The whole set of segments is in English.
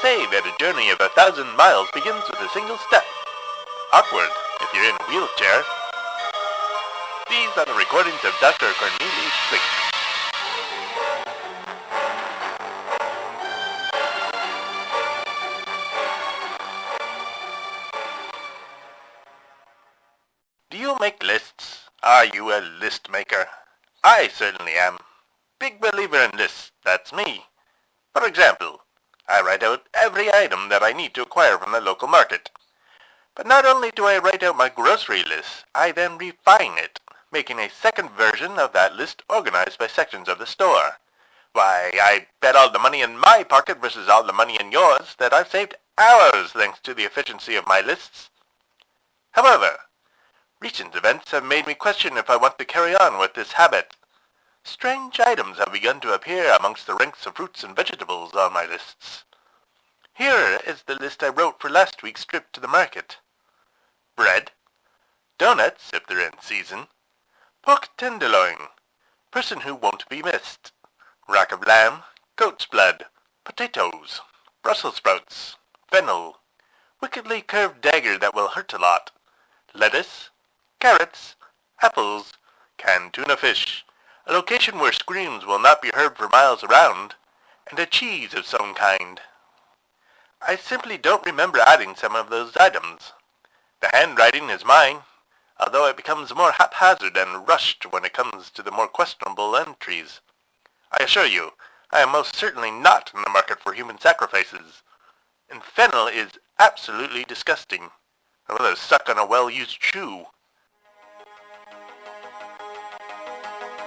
say that a journey of 1,000 miles begins with a single step. Awkward if you're in a wheelchair. These are the recordings of Dr. Cornelius Fink. Do you make lists? Are you a list maker? I certainly am. Big believer in lists, that's me. For example, I write out every item that I need to acquire from the local market. But not only do I write out my grocery list, I then refine it, making a second version of that list organized by sections of the store. Why, I bet all the money in my pocket versus all the money in yours that I've saved hours thanks to the efficiency of my lists. However, recent events have made me question if I want to carry on with this habit. Strange items have begun to appear amongst the ranks of fruits and vegetables on my lists. Here is the list I wrote for last week's trip to the market. Bread, donuts if they're in season, pork tenderloin, person who won't be missed, rack of lamb, goat's blood, potatoes, Brussels sprouts, fennel, wickedly curved dagger that will hurt a lot, lettuce, carrots, apples, canned tuna fish, a location where screams will not be heard for miles around, and a cheese of some kind. I simply don't remember adding some of those items. The handwriting is mine, although it becomes more haphazard and rushed when it comes to the more questionable entries. I assure you, I am most certainly not in the market for human sacrifices, and fennel is absolutely disgusting. I'd rather suck on a well-used shoe.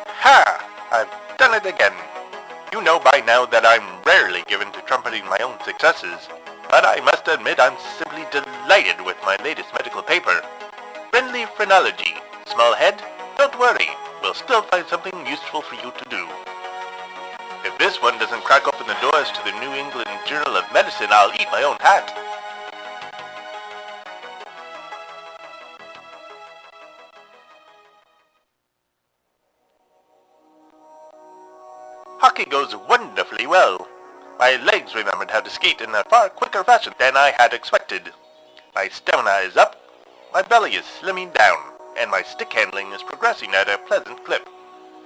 Ha! I've done it again. You know by now that I'm rarely given to trumpeting my own successes, but I must admit I'm simply delighted with my latest medical paper. Friendly phrenology. Small head? Don't worry. We'll still find something useful for you to do. If this one doesn't crack open the doors to the New England Journal of Medicine, I'll eat my own hat. Hockey goes wonderfully well. My legs remembered how to skate in a far quicker fashion than I had expected. My stamina is up, my belly is slimming down, and my stick handling is progressing at a pleasant clip.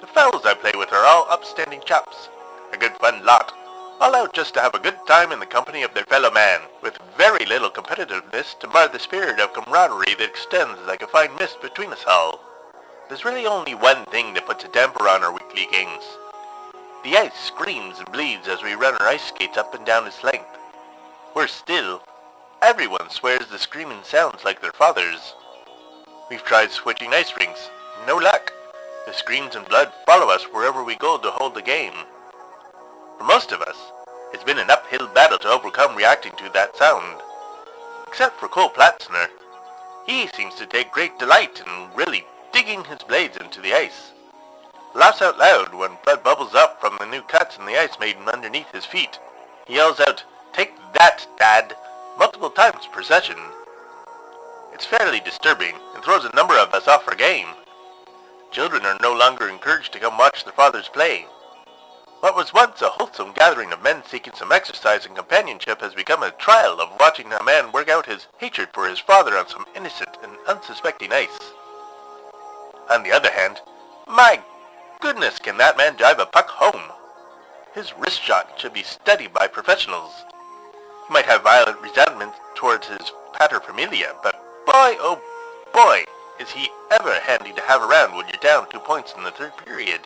The fellows I play with are all upstanding chaps. A good fun lot, all out just to have a good time in the company of their fellow man, with very little competitiveness to mar the spirit of camaraderie that extends like a fine mist between us all. There's really only one thing that puts a damper on our weekly games. The ice screams and bleeds as we run our ice skates up and down its length. Worse still, everyone swears the screaming sounds like their father's. We've tried switching ice rinks. No luck. The screams and blood follow us wherever we go to hold the game. For most of us, it's been an uphill battle to overcome reacting to that sound. Except for Cole Platzner. He seems to take great delight in really digging his blades into the ice. Laughs out loud when blood bubbles up from the new cuts in the ice made underneath his feet. He yells out, "Take that, Dad," multiple times per session. It's fairly disturbing and throws a number of us off our game. Children are no longer encouraged to come watch their fathers play. What was once a wholesome gathering of men seeking some exercise and companionship has become a trial of watching a man work out his hatred for his father on some innocent and unsuspecting ice. On the other hand, my goodness, can that man drive a puck home? His wrist shot should be studied by professionals. He might have violent resentment towards his paterfamilias, but boy, oh boy, is he ever handy to have around when you're down 2 points in the third period.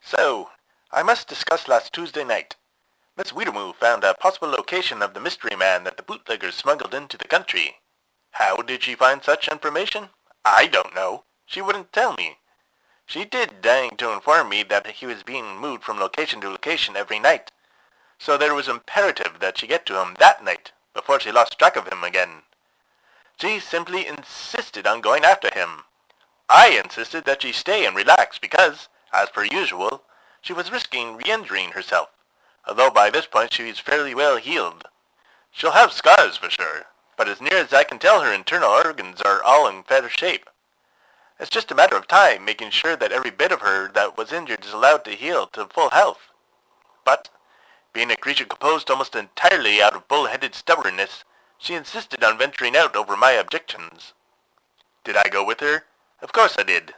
So, I must discuss last Tuesday night. Miss Weetamoo found a possible location of the mystery man that the bootleggers smuggled into the country. How did she find such information? I don't know. She wouldn't tell me. She did deign to inform me that he was being moved from location to location every night, so there was imperative that she get to him that night before she lost track of him again. She simply insisted on going after him. I insisted that she stay and relax because, as per usual, she was risking re-injuring herself. although by this point she's fairly well healed. She'll have scars for sure, but as near as I can tell her internal organs are all in better shape. It's just a matter of time making sure that every bit of her that was injured is allowed to heal to full health. But, being a creature composed almost entirely out of bull-headed stubbornness, she insisted on venturing out over my objections. Did I go with her? Of course I did.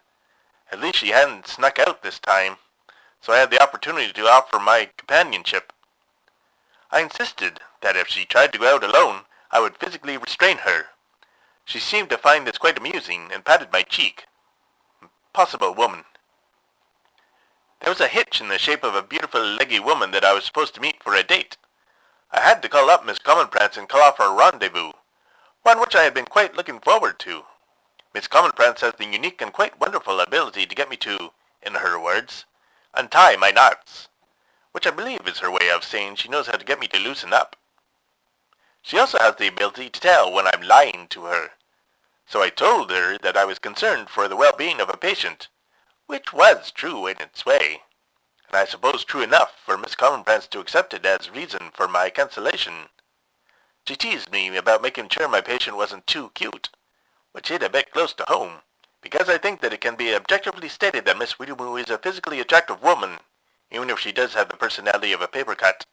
At least she hadn't snuck out this time, so I had the opportunity to offer my companionship. I insisted that if she tried to go out alone, I would physically restrain her. She seemed to find this quite amusing and patted my cheek. Possible woman. There was a hitch in the shape of a beautiful leggy woman that I was supposed to meet for a date. I had to call up Miss Commonprance and call off our rendezvous, one which I had been quite looking forward to. Miss Commonprance has the unique and quite wonderful ability to get me to, in her words, untie my knots, which I believe is her way of saying she knows how to get me to loosen up. She also has the ability to tell when I'm lying to her. So I told her that I was concerned for the well-being of a patient, which was true in its way, and I suppose true enough for Miss Commonprance to accept it as reason for my cancellation. She teased me about making sure my patient wasn't too cute, which hit a bit close to home, because I think that it can be objectively stated that Miss Weetamoo is a physically attractive woman, even if she does have the personality of a paper cut.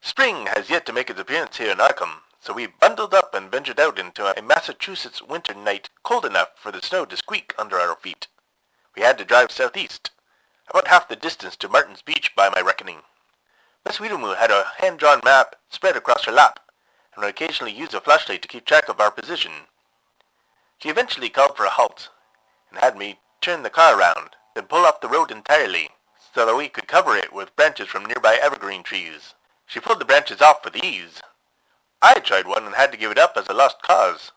Spring has yet to make its appearance here in Arkham, so we bundled up and ventured out into a Massachusetts winter night cold enough for the snow to squeak under our feet. We had to drive southeast, about half the distance to Martin's Beach by my reckoning. Miss Weetamoo had a hand-drawn map spread across her lap, and would occasionally use a flashlight to keep track of our position. She eventually called for a halt, and had me turn the car around, then pull off the road entirely, so that we could cover it with branches from nearby evergreen trees. She pulled the branches off with ease. I tried one and had to give it up as a lost cause.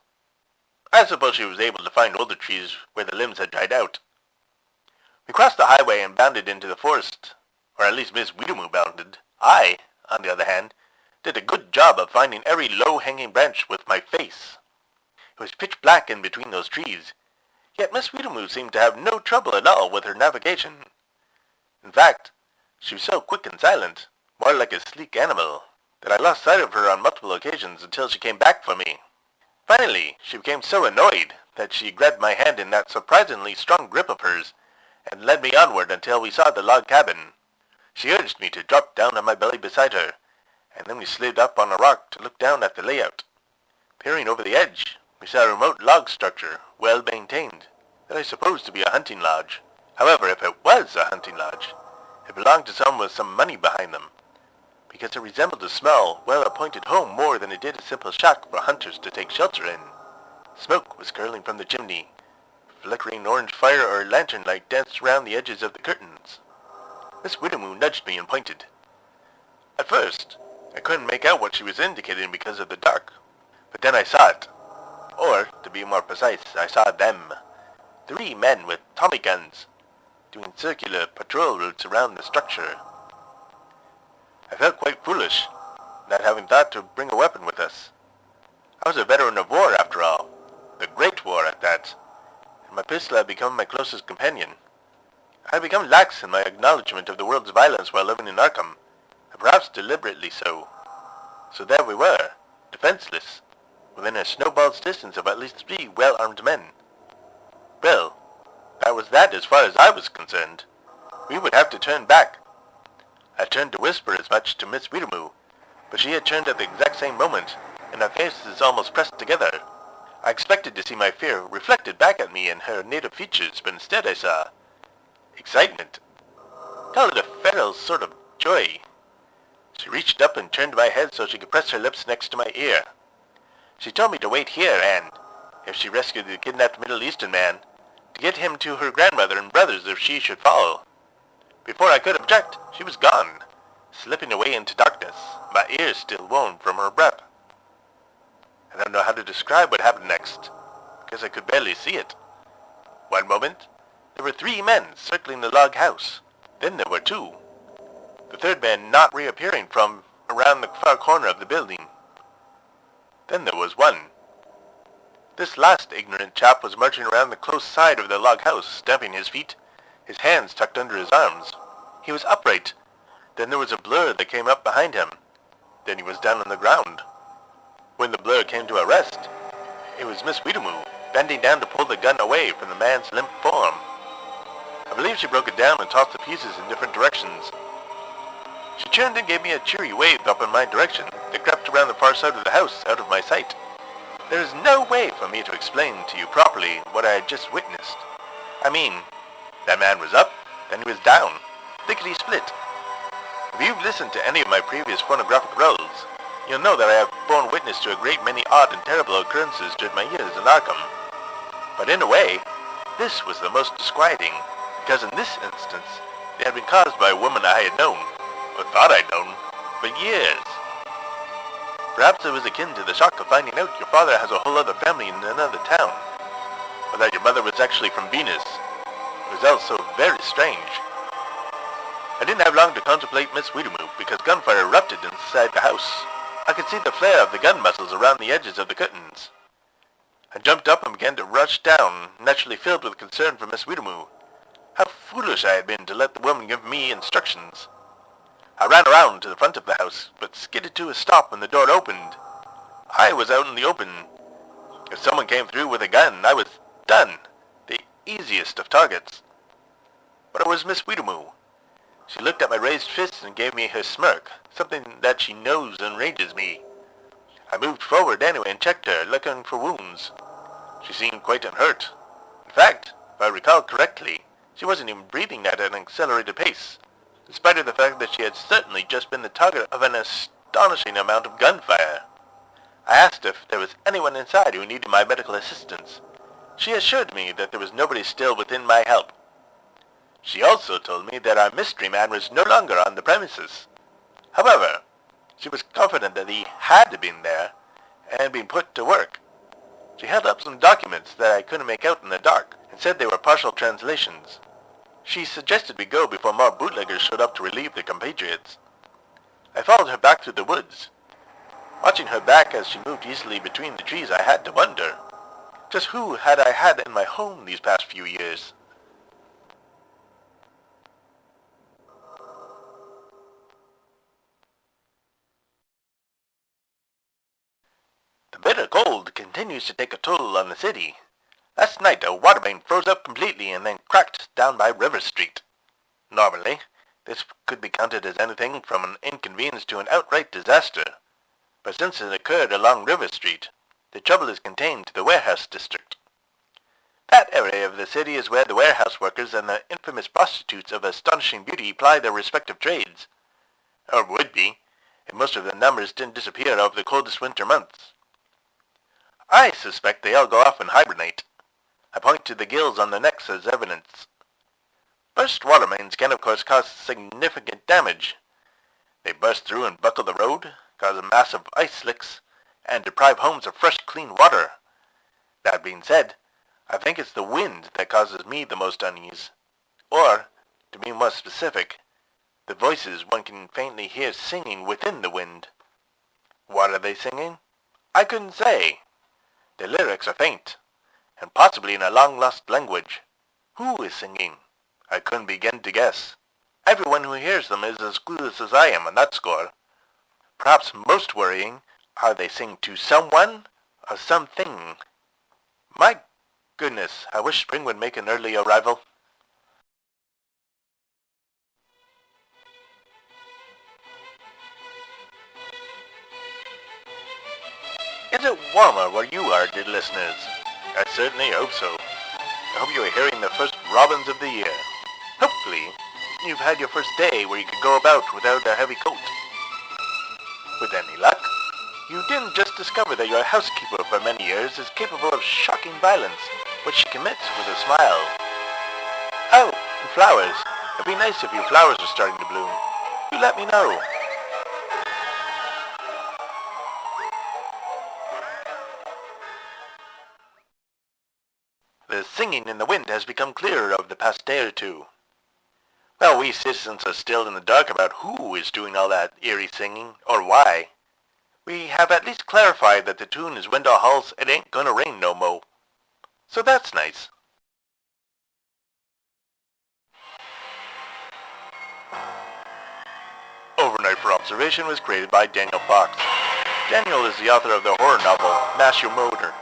I suppose she was able to find older trees where the limbs had dried out. We crossed the highway and bounded into the forest, or at least Miss Weetamoo bounded. I, on the other hand, did a good job of finding every low-hanging branch with my face. It was pitch black in between those trees, yet Miss Weetamoo seemed to have no trouble at all with her navigation. In fact, she was so quick and silent, more like a sleek animal, that I lost sight of her on multiple occasions until she came back for me. Finally, she became so annoyed that she grabbed my hand in that surprisingly strong grip of hers and led me onward until we saw the log cabin. She urged me to drop down on my belly beside her, and then we slid up on a rock to look down at the layout. Peering over the edge, we saw a remote log structure, well maintained, that I supposed to be a hunting lodge. However, if it was a hunting lodge, it belonged to someone with some money behind them, because it resembled a small, well-appointed home more than it did a simple shack for hunters to take shelter in. Smoke was curling from the chimney. Flickering orange fire or lantern light danced around the edges of the curtains. Miss Weetamoo nudged me and pointed. At first, I couldn't make out what she was indicating because of the dark, but then I saw it. Or, to be more precise, I saw them. 3 men with Tommy guns, doing circular patrol routes around the structure. I felt quite foolish, not having thought to bring a weapon with us. I was a veteran of war, after all, the Great War at that, and my pistol had become my closest companion. I had become lax in my acknowledgement of the world's violence while living in Arkham, and perhaps deliberately so. So there we were, defenseless, within a snowball's distance of at least 3 well-armed men. Well, that was that as far as I was concerned. We would have to turn back. I turned to whisper as much to Miss Weetamoo, but she had turned at the exact same moment, and our faces almost pressed together. I expected to see my fear reflected back at me in her native features, but instead I saw excitement. Call it a feral sort of joy. She reached up and turned my head so she could press her lips next to my ear. She told me to wait here and, if she rescued the kidnapped Middle Eastern man, to get him to her grandmother and brothers if she should follow. Before I could object, she was gone, slipping away into darkness, my ears still warm from her breath. I don't know how to describe what happened next, because I could barely see it. One moment, there were 3 men circling the log house. Then there were 2. The third man not reappearing from around the far corner of the building. Then there was 1. This last ignorant chap was marching around the close side of the log house, stamping his feet, his hands tucked under his arms. He was upright, Then there was a blur that came up behind him. Then he was down on the ground. When the blur came to a rest, it was Miss Weetamoo, bending down to pull the gun away from the man's limp form. I believe she broke it down and tossed the pieces in different directions. She turned and gave me a cheery wave up in my direction that crept around the far side of the house out of my sight. There is no way for me to explain to you properly what I had just witnessed. I mean, that man was up, then he was down, lickety-split. If you've listened to any of my previous phonographic rolls, you'll know that I have borne witness to a great many odd and terrible occurrences during my years in Arkham. But in a way, this was the most disquieting, because in this instance, they had been caused by a woman I had known, or thought I'd known, for years. Perhaps it was akin to the shock of finding out your father has a whole other family in another town, or that your mother was actually from Venus. It was all so very strange. I didn't have long to contemplate Miss Weetamoo, because gunfire erupted inside the house. I could see the flare of the gun muzzles around the edges of the curtains. I jumped up and began to rush down, naturally filled with concern for Miss Weetamoo. How foolish I had been to let the woman give me instructions. I ran around to the front of the house, but skidded to a stop when the door opened. I was out in the open. If someone came through with a gun, I was done. The easiest of targets. But it was Miss Weetamoo. She looked at my raised fist and gave me her smirk, something that she knows enrages me. I moved forward anyway and checked her, looking for wounds. She seemed quite unhurt. In fact, if I recall correctly, she wasn't even breathing at an accelerated pace, in spite of the fact that she had certainly just been the target of an astonishing amount of gunfire. I asked if there was anyone inside who needed my medical assistance. She assured me that there was nobody still within my help. She also told me that our mystery man was no longer on the premises. However, she was confident that he had been there and been put to work. She held up some documents that I couldn't make out in the dark and said they were partial translations. She suggested we go before more bootleggers showed up to relieve their compatriots. I followed her back through the woods. Watching her back as she moved easily between the trees, I had to wonder, just who had I had in my home these past few years? The bitter cold continues to take a toll on the city. Last night a water main froze up completely and then cracked down by River Street. Normally, this could be counted as anything from an inconvenience to an outright disaster. But since it occurred along River Street, the trouble is contained to the warehouse district. That area of the city is where the warehouse workers and the infamous prostitutes of astonishing beauty ply their respective trades. Or would be, if most of the numbers didn't disappear over the coldest winter months. I suspect they all go off and hibernate. I point to the gills on their necks as evidence. Burst water mains can of course cause significant damage. They burst through and buckle the road, cause massive ice slicks, and deprive homes of fresh clean water. That being said, I think it's the wind that causes me the most unease. Or, to be more specific, the voices one can faintly hear singing within the wind. What are they singing? I couldn't say. The lyrics are faint, and possibly in a long-lost language. Who is singing? I couldn't begin to guess. Everyone who hears them is as clueless as I am on that score. Perhaps most worrying, are they sing to someone or something? My goodness, I wish spring would make an early arrival. Is it warmer where you are, dear listeners? I certainly hope so. I hope you are hearing the first robins of the year. Hopefully, you've had your first day where you could go about without a heavy coat. With any luck, you didn't just discover that your housekeeper for many years is capable of shocking violence, which she commits with a smile. Oh, and flowers. It'd be nice if your flowers were starting to bloom. You let me know. The singing in the wind has become clearer over the past day or two. Well, we citizens are still in the dark about who is doing all that eerie singing, or why. We have at least clarified that the tune is Wendell Hall's It Ain't Gonna Rain No Mo. So that's nice. Overnight for Observation was created by Daniel Fox. Daniel is the author of the horror novel Mash Your Motor.